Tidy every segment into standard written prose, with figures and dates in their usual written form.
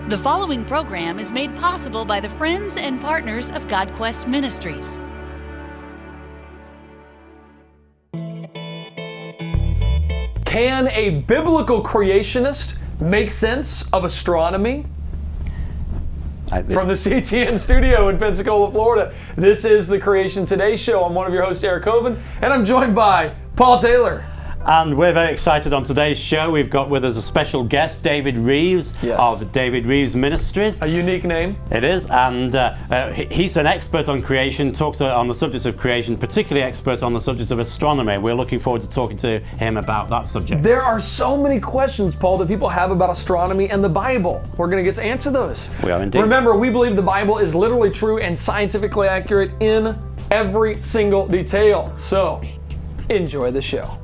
The following program is made possible by the friends and partners of GodQuest Ministries. Can a biblical creationist make sense of astronomy? From the CTN studio in Pensacola, Florida, this is the Creation Today show. I'm one of your hosts, Eric Hovind, and I'm joined by Paul Taylor. And we're very excited on today's show. We've got with us a special guest, David Reeves of the David Reeves Ministries. A unique name. It is, and he's an expert on creation, talks on the subject of creation, particularly expert on the subject of astronomy. We're looking forward to talking to him about that subject. There are so many questions, Paul, that people have about astronomy and the Bible. We're going to get to answer those. We are indeed. Remember, we believe the Bible is literally true and scientifically accurate in every single detail. So, enjoy the show.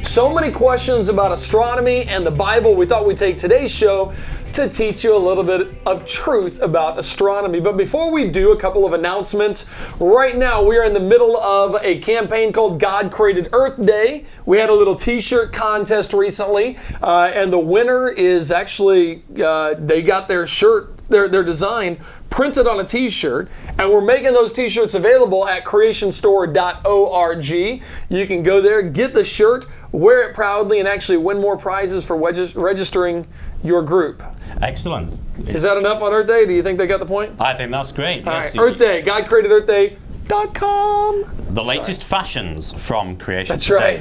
So many questions about astronomy and the Bible. We thought we'd take today's show to teach you a little bit of truth about astronomy. But before we do, a couple of announcements. Right now, we are in the middle of a campaign called God Created Earth Day. We had a little t-shirt contest recently, and the winner is actually, they got their shirt, their design printed on a t-shirt, and we're making those t-shirts available at creationstore.org. You can go there, get the shirt, wear it proudly, and actually win more prizes for registering your group. Excellent. Is that enough on Earth Day? Do you think they got the point? I think that's great. All right, Earth Day, GodCreatedEarthDay.com. The latest fashions from Creation. That's right.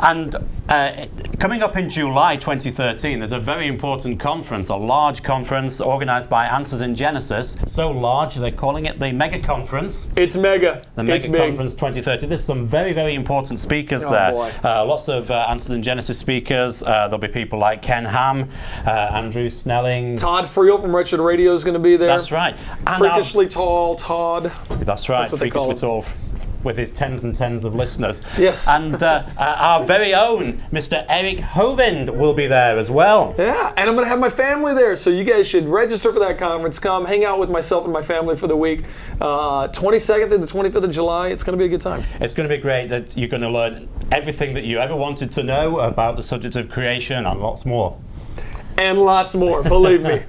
And coming up in July 2013, there's a very important conference, a large conference organized by Answers in Genesis. So large, they're calling it the Mega Conference. It's mega. The Mega Conference 2030. There's some very, very important speakers there. Boy. Lots of Answers in Genesis speakers. There'll be people like Ken Ham, Andrew Snelling. Todd Friel from Wretched Radio is going to be there. That's right. And Freakishly tall Todd. That's right. That's what they call Freakishly tall, with his tens and tens of listeners. Yes. And our very own Mr. Eric Hovind will be there as well. Yeah, and I'm going to have my family there, so you guys should register for that conference. Come hang out with myself and my family for the week. 22nd through the 25th of July. It's going to be a good time. It's going to be great. That you're going to learn everything that you ever wanted to know about the subject of creation and lots more. And lots more, believe me.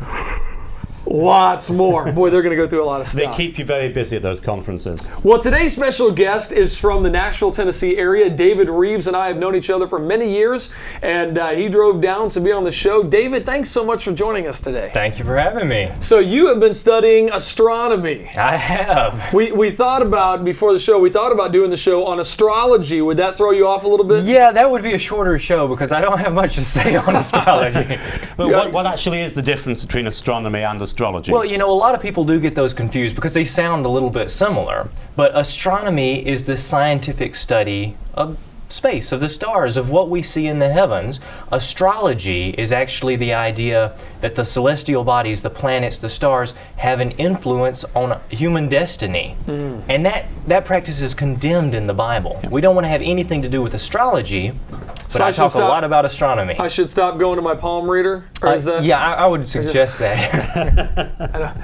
Lots more. Boy, they're going to go through a lot of stuff. They keep you very busy at those conferences. Well, today's special guest is from the Nashville, Tennessee area. David Reeves and I have known each other for many years, and he drove down to be on the show. David, thanks so much for joining us today. Thank you for having me. So you have been studying astronomy. I have. We thought about, before the show, we thought about doing the show on astrology. Would that throw you off a little bit? Yeah, that would be a shorter show because I don't have much to say on astrology. But what actually is the difference between astronomy and astrology? Well, you know, a lot of people do get those confused because they sound a little bit similar. But astronomy is the scientific study of space, of the stars, of what we see in the heavens. Astrology is actually the idea that the celestial bodies, the planets, the stars, have an influence on human destiny. And that practice is condemned in the Bible. We don't want to have anything to do with astrology, but So I talk a lot about astronomy. I should stop going to my palm reader? Or is that... Yeah, I would suggest that.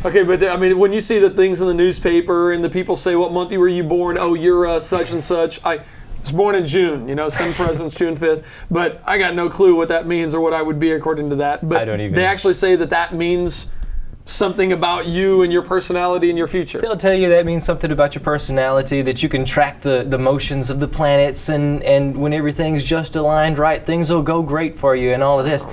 Okay, but I mean, when you see the things in the newspaper and the people say, what month were you born? Oh, you're such and such. I was born in June, some president's June 5th, but I got no clue what that means or what I would be according to that. But I don't even. They actually say that means something about you and your personality and your future. They'll tell you that means something about your personality, that you can track the motions of the planets, and when everything's just aligned right, things will go great for you and all of this.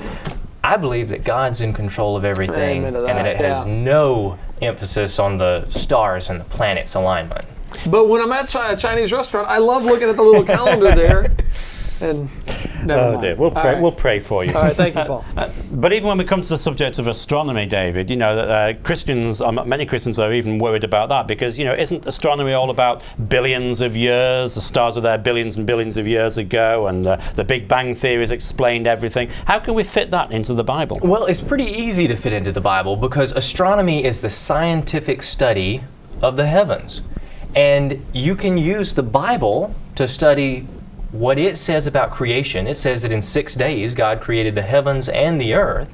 I believe that God's in control of everything, Amen to that, and that it has no emphasis on the stars and the planets' alignment. But when I'm at a Chinese restaurant, I love looking at the little calendar there. And never mind. Dear. We'll pray for you. All right, thank you, Paul. But even when we come to the subject of astronomy, David, that Christians, many Christians are even worried about that because, isn't astronomy all about billions of years? The stars were there billions and billions of years ago, and the Big Bang Theory has explained everything. How can we fit that into the Bible? Well, it's pretty easy to fit into the Bible because astronomy is the scientific study of the heavens. And you can use the Bible to study what it says about creation, it says that in 6 days God created the heavens and the earth.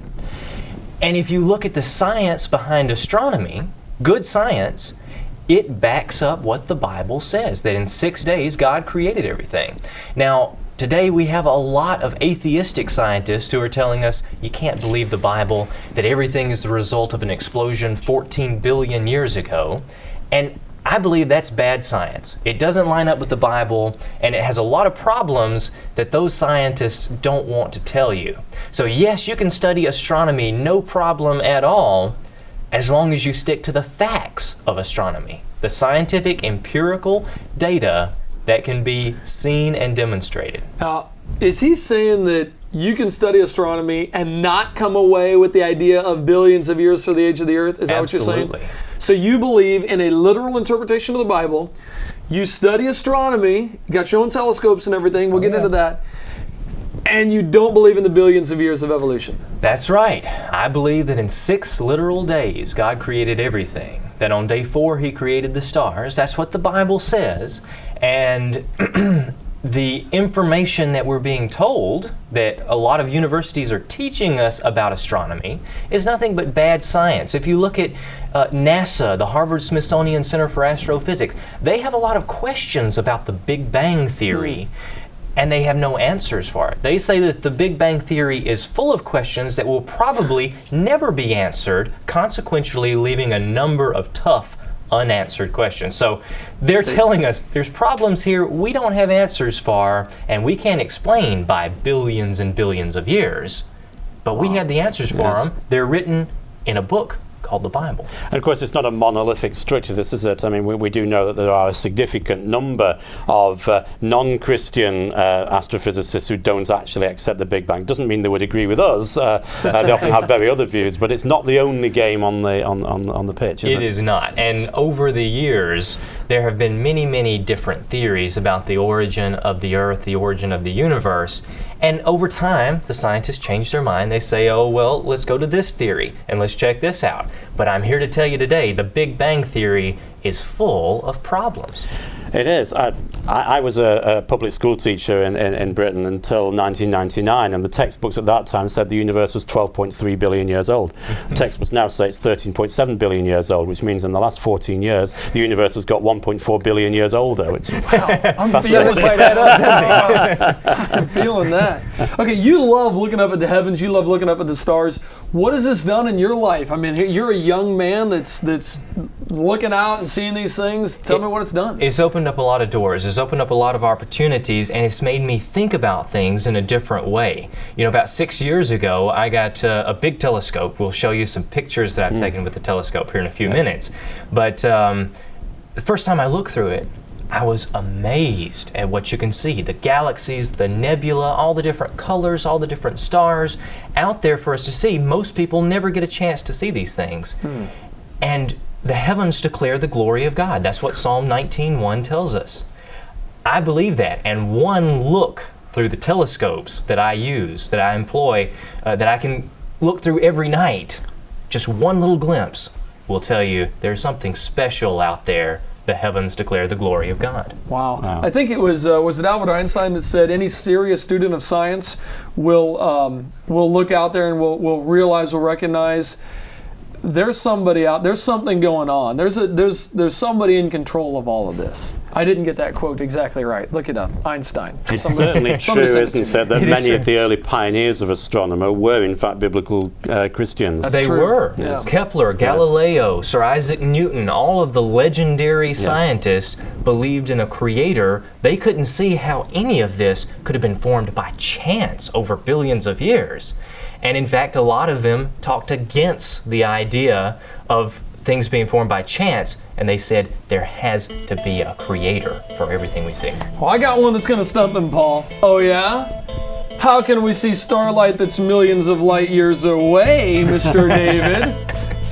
And if you look at the science behind astronomy, good science, it backs up what the Bible says, that in 6 days God created everything. Now, today we have a lot of atheistic scientists who are telling us you can't believe the Bible, that everything is the result of an explosion 14 billion years ago. And I believe that's bad science. It doesn't line up with the Bible, and it has a lot of problems that those scientists don't want to tell you. So yes, you can study astronomy, no problem at all, as long as you stick to the facts of astronomy, the scientific, empirical data that can be seen and demonstrated. Now, is he saying that you can study astronomy and not come away with the idea of billions of years for the age of the earth? Is that Absolutely. what you're saying? So you believe in a literal interpretation of the Bible. You study astronomy, you got your own telescopes and everything, we'll get into that. And you don't believe in the billions of years of evolution. That's right. I believe that in 6 literal days, God created everything. That on day 4, He created the stars. That's what the Bible says. And the information that we're being told, that a lot of universities are teaching us about astronomy, is nothing but bad science. If you look at NASA, the Harvard-Smithsonian Center for Astrophysics, they have a lot of questions about the Big Bang Theory. And they have no answers for it. They say that the Big Bang Theory is full of questions that will probably never be answered, consequentially leaving a number of tough, unanswered questions. So they're telling us there's problems here we don't have answers for, and we can't explain by billions and billions of years. But we have the answers for them. They're written in a book called the Bible. And of course, it's not a monolithic structure, this is it. I mean, we do know that there are a significant number of non-Christian astrophysicists who don't actually accept the Big Bang. Doesn't mean they would agree with us. They often have very other views, but it's not the only game on the pitch, is it? It is not. And over the years, there have been many, many different theories about the origin of the Earth, the origin of the universe. And over time, the scientists change their mind. They say, oh, well, let's go to this theory and let's check this out. But I'm here to tell you today, the Big Bang Theory is full of problems. It is. I was a public school teacher in Britain until 1999, and the textbooks at that time said the universe was 12.3 billion years old. The textbooks now say it's 13.7 billion years old, which means in the last 14 years, the universe has got 1.4 billion years older. Which I'm feeling quite that up, does he? I'm feeling that. Okay, you love looking up at the heavens. You love looking up at the stars. What has this done in your life? I mean, you're a young man that's looking out and seeing these things. Tell me what it's done. It's opened up a lot of doors. It's opened up a lot of opportunities, and it's made me think about things in a different way. You know, about 6 years ago, I got a big telescope. We'll show you some pictures that I've taken with the telescope here in a few minutes. But the first time I looked through it, I was amazed at what you can see. The galaxies, the nebula, all the different colors, all the different stars out there for us to see. Most people never get a chance to see these things. And the heavens declare the glory of God. That's what Psalm 19:1 tells us. I believe that, and one look through the telescopes that I use, that I employ, that I can look through every night, just one little glimpse will tell you there's something special out there. The heavens declare the glory of God. Wow. I think it was it Albert Einstein that said any serious student of science will look out there and will realize, will recognize there's somebody out, there's something going on. There's somebody in control of all of this. I didn't get that quote exactly right. Look it up. Einstein. It's certainly true, isn't it, that many of the early pioneers of astronomy were in fact biblical Christians. They were. Yes. Kepler, Galileo, Sir Isaac Newton, all of the legendary scientists believed in a creator. They couldn't see how any of this could have been formed by chance over billions of years. And in fact, a lot of them talked against the idea of things being formed by chance, and they said there has to be a creator for everything we see. Well, I got one that's going to stump him, Paul. Oh, yeah? How can we see starlight that's millions of light years away, Mr. David?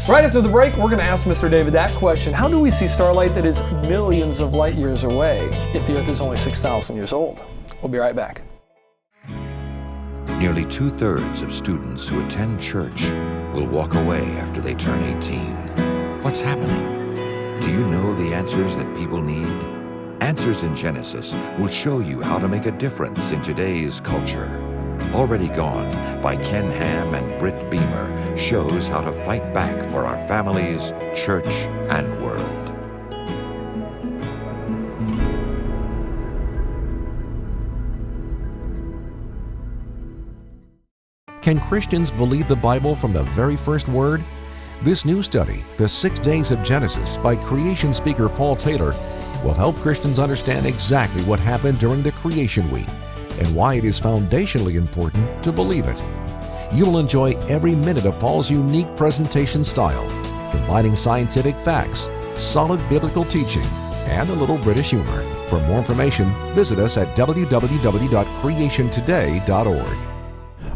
Right after the break, we're going to ask Mr. David that question. How do we see starlight that is millions of light years away if the Earth is only 6,000 years old? We'll be right back. Nearly 2/3 of students who attend church will walk away after they turn 18. What's happening? Do you know the answers that people need? Answers in Genesis will show you how to make a difference in today's culture. Already Gone by Ken Ham and Britt Beamer shows how to fight back for our families, church, and world. Can Christians believe the Bible from the very first word? This new study, The 6 Days of Genesis by creation speaker Paul Taylor, will help Christians understand exactly what happened during the creation week and why it is foundationally important to believe it. You will enjoy every minute of Paul's unique presentation style, combining scientific facts, solid biblical teaching, and a little British humor. For more information, visit us at www.creationtoday.org.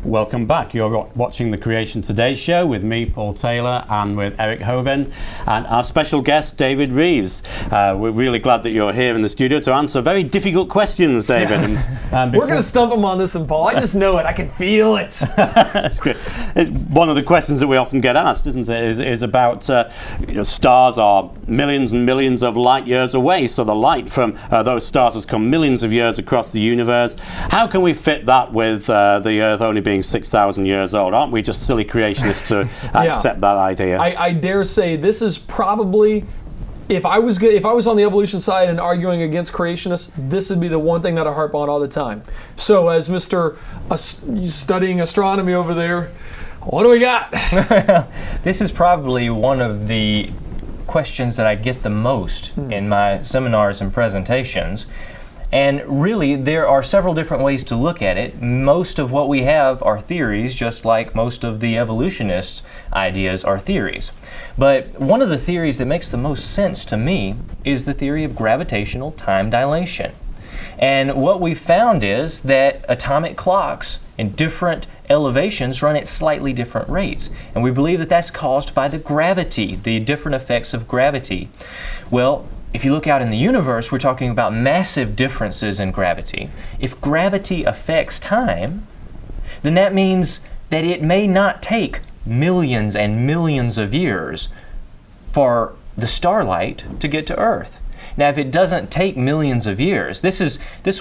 Welcome back. You're watching the Creation Today show with me, Paul Taylor, and with Eric Hoven, and our special guest, David Reeves. We're really glad that you're here in the studio to answer very difficult questions, David. Yes. And We're going to stump him on this one, Paul. I just know it. I can feel it. That's good. It's one of the questions that we often get asked, isn't it? Is about stars are millions and millions of light years away. So the light from those stars has come millions of years across the universe. How can we fit that with the Earth only being 6,000 years old? Aren't we just silly creationists to accept that idea? I dare say this is probably, if I was on the evolution side and arguing against creationists, this would be the one thing that I harp on all the time. So as Mr. Studying astronomy over there, what do we got? This is probably one of the questions that I get the most in my seminars and presentations. And really, there are several different ways to look at it. Most of what we have are theories, just like most of the evolutionists' ideas are theories. But one of the theories that makes the most sense to me is the theory of gravitational time dilation. And what we found is that atomic clocks in different elevations run at slightly different rates. And we believe that that's caused by the gravity, the different effects of gravity. Well, if you look out in the universe, we're talking about massive differences in gravity. If gravity affects time, then that means that it may not take millions and millions of years for the starlight to get to Earth. Now, if it doesn't take millions of years, this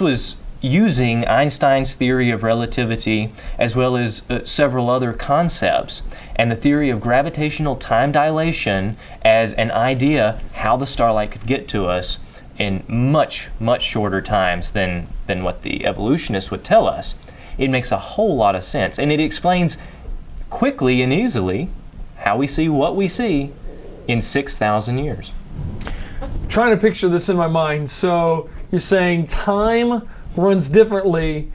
was using Einstein's theory of relativity as well as several other concepts, and the theory of gravitational time dilation as an idea how the starlight could get to us in much, much shorter times than what the evolutionists would tell us. It makes a whole lot of sense, and it explains quickly and easily how we see what we see in 6,000 years. I'm trying to picture this in my mind. So you're saying time runs differently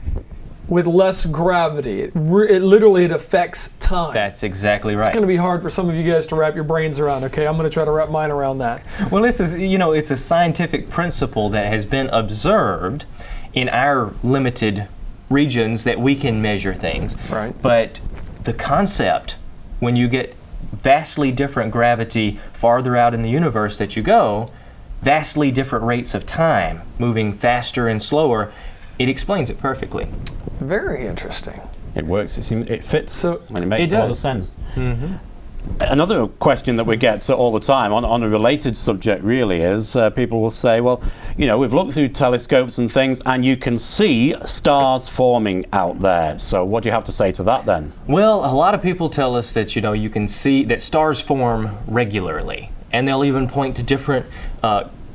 with less gravity. It literally affects time. That's exactly right. It's going to be hard for some of you guys to wrap your brains around. Okay, I'm going to try to wrap mine around that. Well, this is, it's a scientific principle that has been observed in our limited regions that we can measure things. Right. But the concept, when you get vastly different gravity farther out in the universe that you go, vastly different rates of time, moving faster and slower, it explains it perfectly. Very interesting. It works. It fits. So and it makes a lot of sense. Mm-hmm. Another question that we get all the time on a related subject really is people will say, well, we've looked through telescopes and things and you can see stars forming out there. So what do you have to say to that then? Well, a lot of people tell us that, you can see that stars form regularly. And they'll even point to different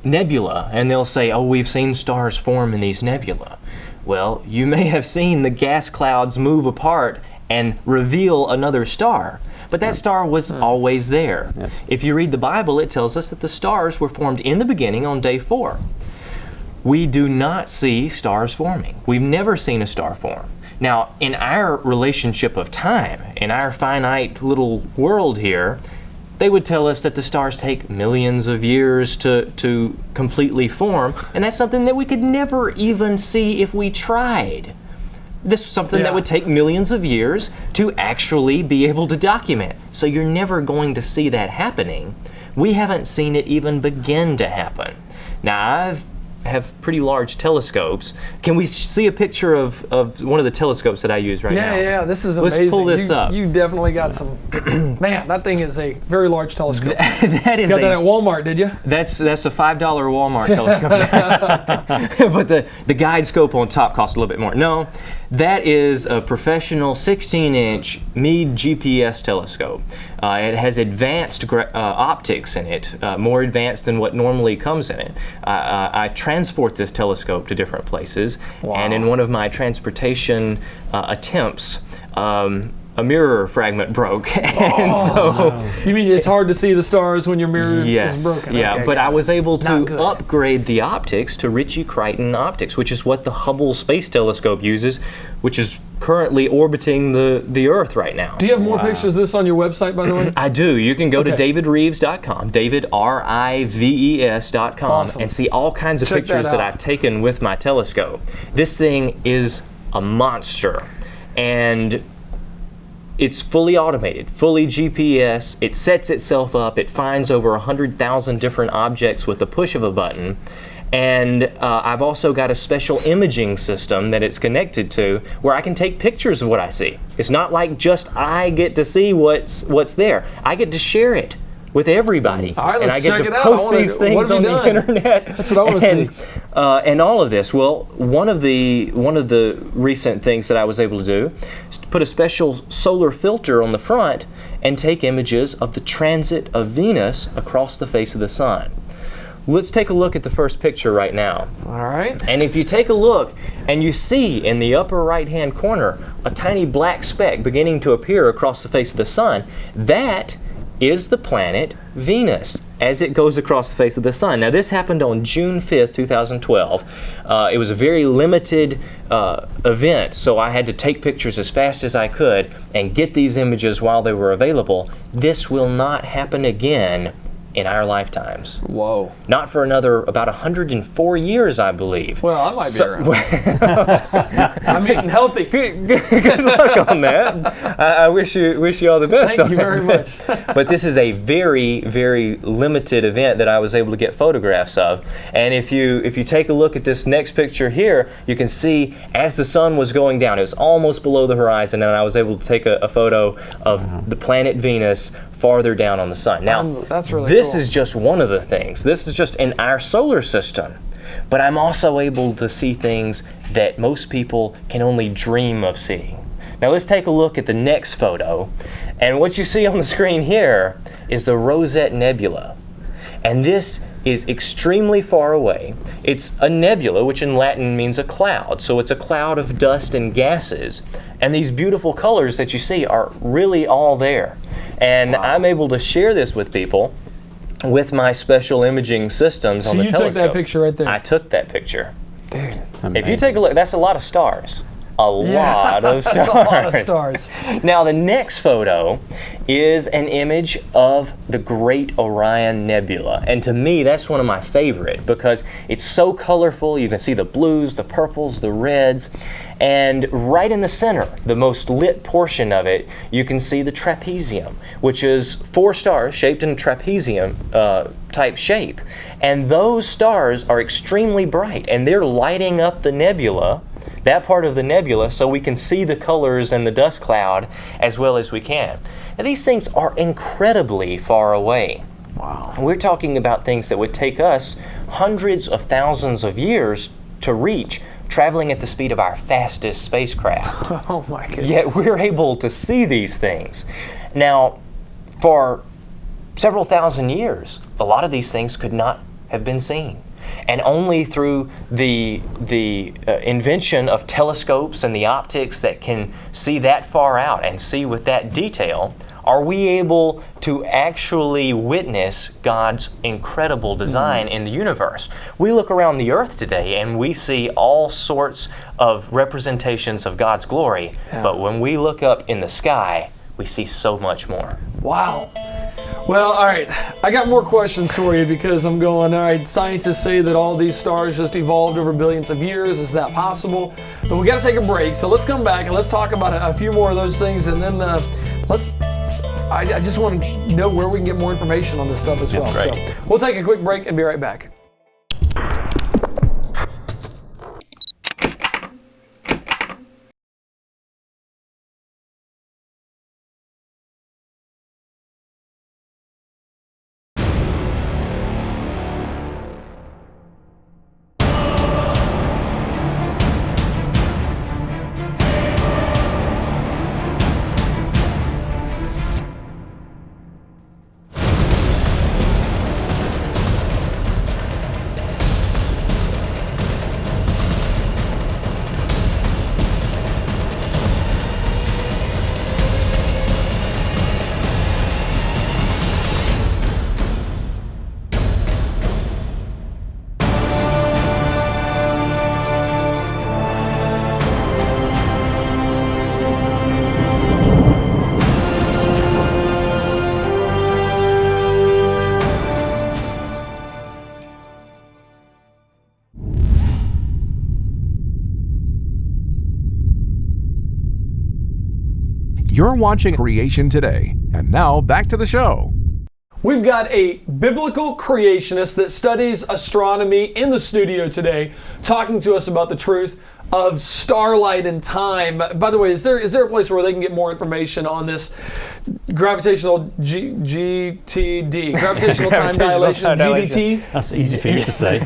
nebula, and they'll say, oh, we've seen stars form in these nebula. Well, you may have seen the gas clouds move apart and reveal another star, but that star was always there. Yes. If you read the Bible, it tells us that the stars were formed in the beginning on day 4. We do not see stars forming. We've never seen a star form. Now, in our relationship of time, in our finite little world here, they would tell us that the stars take millions of years to completely form, and that's something that we could never even see if we tried. This is something that would take millions of years to actually be able to document. So you're never going to see that happening. We haven't seen it even begin to happen. Now, I've have pretty large telescopes. Can we see a picture of one of the telescopes that I use right now? Yeah, this is amazing. Let's pull this up. You definitely got some, man, that thing is a very large telescope. That is got that at Walmart, did you? That's a $5 Walmart telescope. But the guide scope on top costs a little bit more. No, that is a professional 16-inch Meade GPS telescope. It has advanced optics in it, more advanced than what normally comes in it. I transport this telescope to different places, and in one of my transportation attempts, a mirror fragment broke, and You mean it's hard to see the stars when your mirror is broken? Yeah, okay, but I was able to good. upgrade the optics to Ritchie-Crichton optics, which is what the Hubble Space Telescope uses, which is currently orbiting the Earth right now. Do you have more pictures of this on your website, by the way? I do. You can go to davidrives.com, davidrives.com, Awesome. and see all kinds of pictures that I've taken with my telescope. This thing is a monster, and it's fully automated, fully GPS. It sets itself up. It finds over 100,000 different objects with the push of a button. And I've also got a special imaging system that it's connected to where I can take pictures of what I see. It's not like just I get to see what's there. I get to share it with everybody. All right, let's and I get check to it out. post these things on the internet. That's what I want to see. And all of this. Well, one of the recent things that I was able to do is to put a special solar filter on the front and take images of the transit of Venus across the face of the sun. Let's take a look at the first picture right now. All right. And if you take a look and you see in the upper right-hand corner a tiny black speck beginning to appear across the face of the sun, that is the planet Venus as it goes across the face of the sun. Now, this happened on June 5th, 2012. It was a very limited event, so I had to take pictures as fast as I could and get these images while they were available. This will not happen again in our lifetimes. Whoa. Not for another about 104 years, I believe. Well, I might be around. I'm eating healthy. Good luck on that. I wish you all the best. Thank you very much. But this is a very, very limited event that I was able to get photographs of. And if you take a look at this next picture here, you can see as the sun was going down, it was almost below the horizon, and I was able to take a photo of the planet Venus farther down on the sun. Now, that's really this cool. is just one of the things. This is just in our solar system. But I'm also able to see things that most people can only dream of seeing. Now let's take a look at the next photo. And what you see on the screen here is the Rosette Nebula. And this is extremely far away. It's a nebula, which in Latin means a cloud. So it's a cloud of dust and gases. And these beautiful colors that you see are really all there. And I'm able to share this with people with my special imaging systems on the telescopes. So you took that picture right there? I took that picture. Dude. If you take a look, that's a lot of stars. A lot of stars. That's a lot of stars. Now the next photo is an image of the Great Orion Nebula. And to me, that's one of my favorite because it's so colorful. You can see the blues, the purples, the reds. And right in the center, the most lit portion of it, you can see the trapezium, which is 4 stars shaped in a trapezium type shape. And those stars are extremely bright, and they're lighting up the nebula, that part of the nebula, so we can see the colors in the dust cloud as well as we can. Now, these things are incredibly far away. Wow. We're talking about things that would take us hundreds of thousands of years to reach, traveling at the speed of our fastest spacecraft. Oh my goodness. Yet we're able to see these things. Now, for several thousand years, a lot of these things could not have been seen. And only through the invention of telescopes and the optics that can see that far out and see with that detail are we able to actually witness God's incredible design in the universe. We look around the earth today and we see all sorts of representations of God's glory, but when we look up in the sky, we see so much more. Wow. Well, all right, I got more questions for you because I'm going, all right, scientists say that all these stars just evolved over billions of years. Is that possible? But we got to take a break, so let's come back and let's talk about a few more of those things, and then I just want to know where we can get more information on this stuff as well. Right. So we'll take a quick break and be right back. You're watching Creation Today. And now back to the show. We've got a biblical creationist that studies astronomy in the studio today, talking to us about the truth of starlight and time. By the way, is there a place where they can get more information on this gravitational GTD, gravitational time dilation, GDT? That's easy for you to say.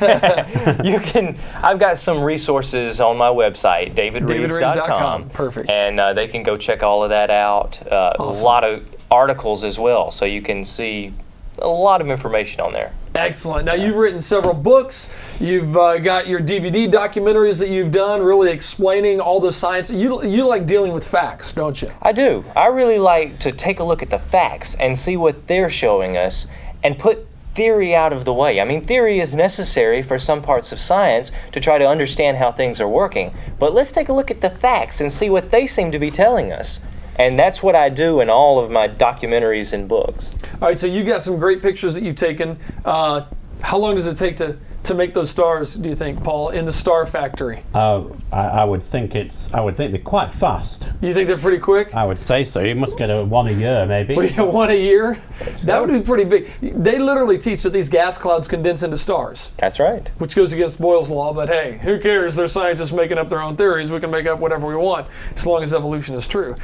I've got some resources on my website, davidreeves.com. Perfect. And they can go check all of that out. Awesome. A lot of articles as well, so you can see a lot of information on there. Excellent. Now, you've written several books. You've got your DVD documentaries that you've done, really explaining all the science. You like dealing with facts, don't you? I do. I really like to take a look at the facts and see what they're showing us and put theory out of the way. I mean, theory is necessary for some parts of science to try to understand how things are working. But let's take a look at the facts and see what they seem to be telling us. And that's what I do in all of my documentaries and books. All right, so you got some great pictures that you've taken. How long does it take to make those stars, do you think, Paul, in the star factory? I would think they're quite fast. You think they're pretty quick? I would say so. You must get one a year, maybe. We get one a year? That would be pretty big. They literally teach that these gas clouds condense into stars. That's right. Which goes against Boyle's law, but hey, who cares? They're scientists making up their own theories. We can make up whatever we want, as long as evolution is true.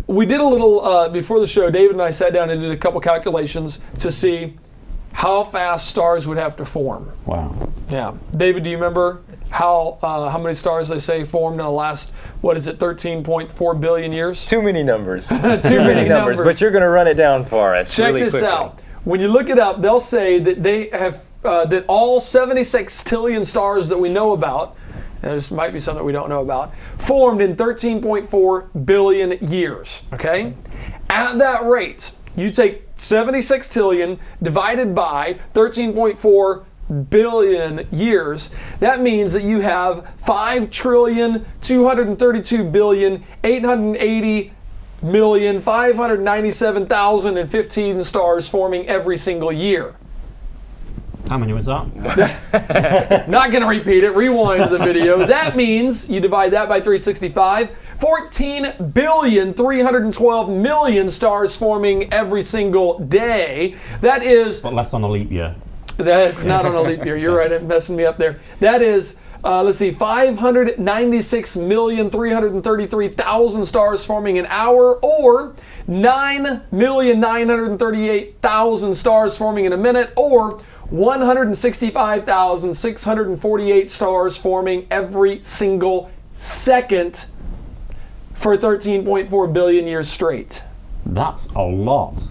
We did a little, before the show, David and I sat down and did a couple calculations to see how fast stars would have to form. Wow. Yeah. David, do you remember how many stars they say formed in the last, 13.4 billion years? Too many numbers. Too many numbers. But you're going to run it down for us. Check really this quickly. out. When you look it up, they'll say that they have that all 76 sextillion stars that we know about, there might be some that we don't know about, formed in 13.4 billion years. Okay? At that rate, you take 76 sextillion divided by 13.4 billion years. That means that you have 5,232,880,597,015 stars forming every single year. How many was that? Not going to repeat it. Rewind the video. That means you divide that by 365. 14,312,000,000 stars forming every single day. That is... But less on a leap year. That's not on a leap year. You're right. It's messing me up there. That is, 596,333,000 stars forming an hour, or 9,938,000 stars forming in a minute, or 165,648 stars forming every single second for 13.4 billion years straight. That's a lot.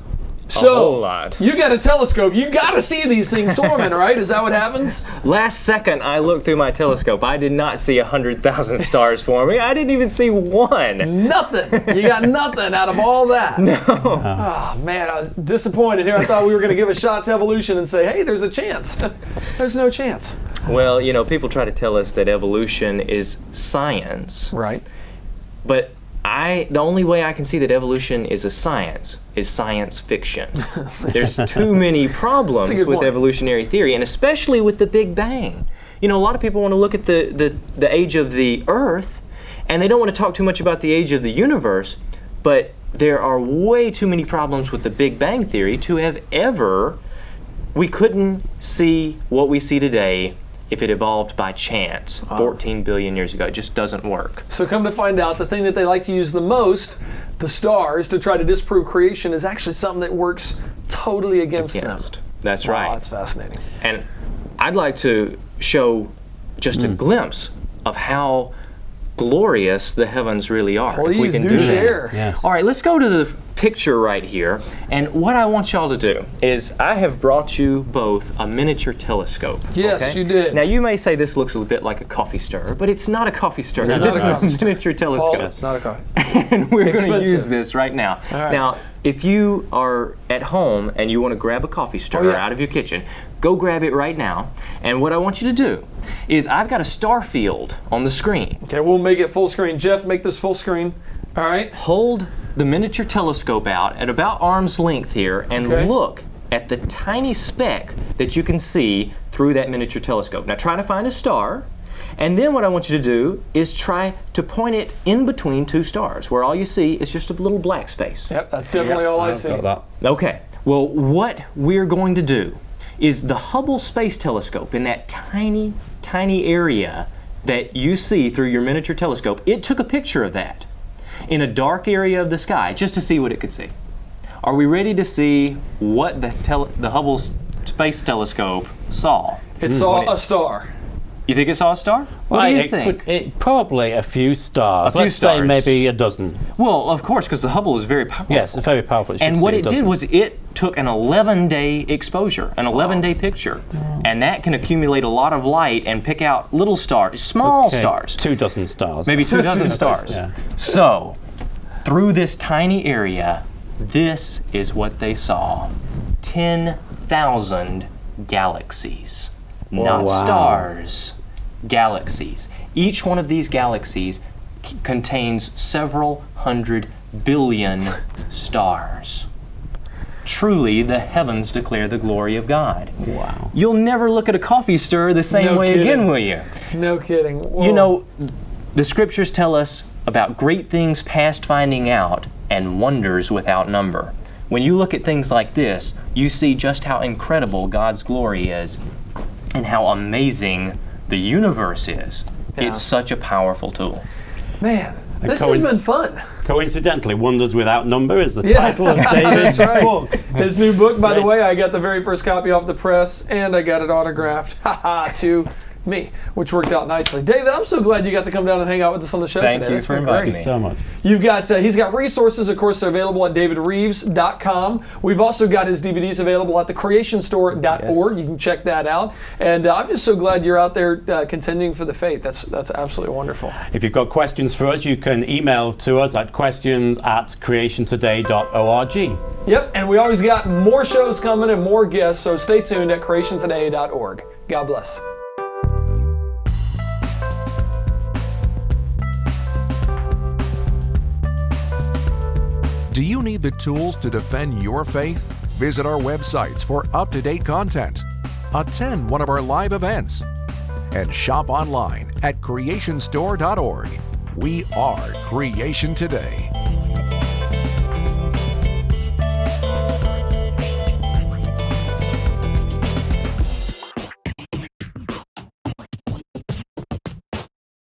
So, a whole lot. You got a telescope. You got to see these things forming, right? Is that what happens? Last second I looked through my telescope, I did not see 100,000 stars forming. I didn't even see one. Nothing. You got nothing out of all that. No. Oh, man, I was disappointed here. I thought we were going to give a shot to evolution and say, hey, there's a chance. There's no chance. Well, you know, people try to tell us that evolution is science. Right. But the only way I can see that evolution is a science is science fiction. There's too many problems with point. evolutionary theory, and especially with the Big Bang. You know, a lot of people want to look at the age of the Earth, and they don't want to talk too much about the age of the universe, but there are way too many problems with the Big Bang theory to have we couldn't see what we see today if it evolved by chance 14 billion years ago. It just doesn't work. So come to find out, the thing that they like to use the most, the stars, to try to disprove creation is actually something that works totally against them. That's Wow, right. that's fascinating. And I'd like to show just a glimpse of how glorious the heavens really are. Please if we can do that. share. Yes. All right, let's go to the picture right here. And what I want y'all to do is I have brought you both a miniature telescope. Yes, you did. Now you may say this looks a little bit like a coffee stirrer, but it's not a coffee stirrer. It's This is not a a miniature telescope. Paul, not a coffee. And we're going to Expensive. use this right now. All right. Now, if you are at home and you want to grab a coffee stirrer out of your kitchen, go grab it right now. And what I want you to do is I've got a star field on the screen. Okay, we'll make it full screen. Jeff, make this full screen. All right. Hold the miniature telescope out at about arm's length here and look at the tiny speck that you can see through that miniature telescope. Now try to find a star And then what I want you to do is try to point it in between two stars, where all you see is just a little black space. Yep, that's definitely all I see. Got that. Okay, well, what we're going to do is the Hubble Space Telescope, in that tiny, tiny area that you see through your miniature telescope, it took a picture of that in a dark area of the sky just to see what it could see. Are we ready to see what the Hubble Space Telescope saw? It saw a star. You think it saw a star? What do you think? Probably a few stars. A few Let's stars. say maybe a dozen. Well, of course, because the Hubble is very powerful. Yes, it's very powerful. And what it did was it took an 11-day exposure, an 11-day picture, and that can accumulate a lot of light and pick out little stars, small stars. 2 dozen stars. Maybe 2 dozen stars. Yeah. So, through this tiny area, this is what they saw. 10,000 galaxies. Not wow. stars, galaxies. Each one of these galaxies contains several hundred billion stars. Truly, the heavens declare the glory of God. Wow. You'll never look at a coffee stirrer the same way again, will you? No kidding. Whoa. You know, the scriptures tell us about great things past finding out and wonders without number. When you look at things like this, you see just how incredible God's glory is and how amazing the universe is. Yeah. It's such a powerful tool. Man, this has been fun. Coincidentally, Wonders Without Number is the title of David's book. His new book, by the way, I got the very first copy off the press, and I got it autographed, to me, which worked out nicely. David, I'm so glad you got to come down and hang out with us on the show today. Thank you for inviting me. So much. You've got he's got resources, of course, they're available at davidreeves.com. We've also got his DVDs available at thecreationstore.org. You can check that out. And I'm just so glad you're out there contending for the faith. That's absolutely wonderful. If you've got questions for us, you can email to us at questions@creationtoday.org. Yep, and we always got more shows coming and more guests, so stay tuned at creationtoday.org. God bless. Do you need the tools to defend your faith? Visit our websites for up-to-date content. Attend one of our live events. And shop online at creationstore.org. We are Creation Today.